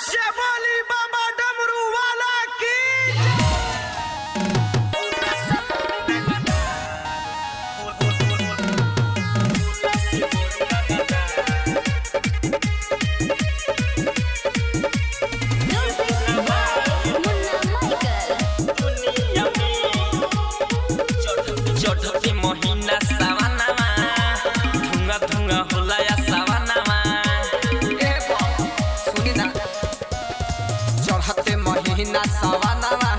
से बोली बाबा डमरू वाला की। चढ़ती महीना सावनवा धुआं धुआं होला या सावनवा। सुनी ना चढ़ते महीना सावनवा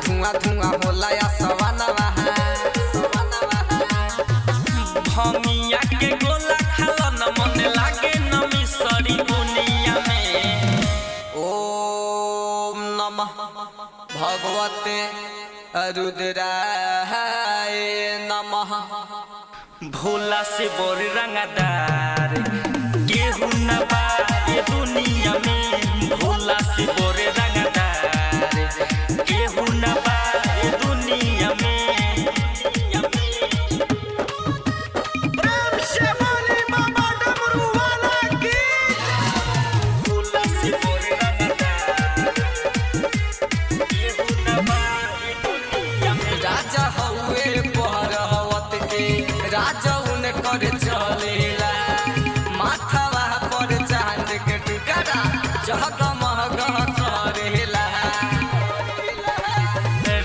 धुआं धुआं होला या सावनवा। भंगिया के गोला खाला न मन लागे न मिसरी दुनिया में। ओम नमः भगवते रुद्राय नमः। भोला से बोर रंगदार केहू न बा ये दुनिया में। भोला से बोर रंगदार केहू न बा ये दुनिया में। प्रेम से बोली बाबा डमरू वाला की। भोला से बोर रंगदार केहू न बा ये दुनिया में। राजा हउए पहरवत के राजा उनकर चलेला। माथवा पर चांद के टुकड़ा जगमग करेला।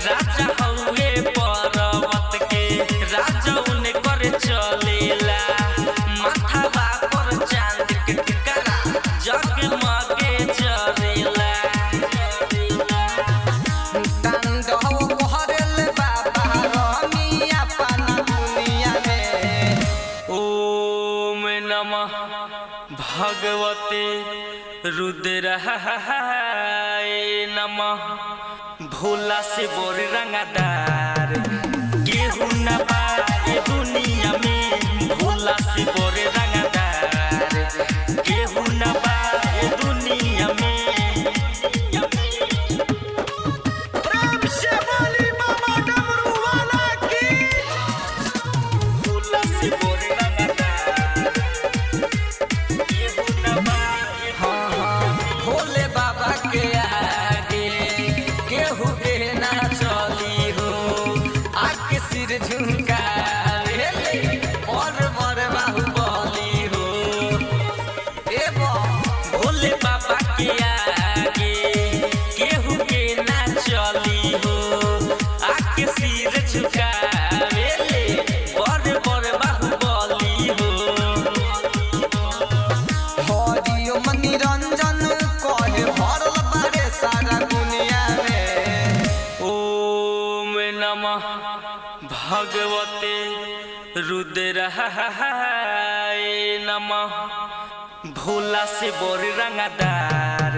राजा हउए पर्वत के राजा उनकर चलेला। माथवा पर चांद के टुकड़ा जगमगे जरेला। तांडव करेल बाबा रमिया पाना दुनिया में। ओम नमः भगवते रुद्राय नमः। भोला से बोर रंगदार केहू न बा ये दुनिया में। भोला से बोर रंगदार केहू न बा ये दुनिया में। प्रेम से बोली बाबा डमरू वाला की। भोला से बोर रंगदार केहू न बा ये हाँ हाँ भोले बाबा के आगे केहू के ना चली हो। आके सिर झुकावे और बर बाहुबली हो। ए भोले बाबा के आगे केहू के ना चली हो। आके सिर झुकावे ले बड़ बड़ बाहुबली हो। हरिओम निरंजन कहे भरल बारे सारा दुनिया में। ओम नमः भगवते रुद्राय नमः। भोला से बोर रंगदार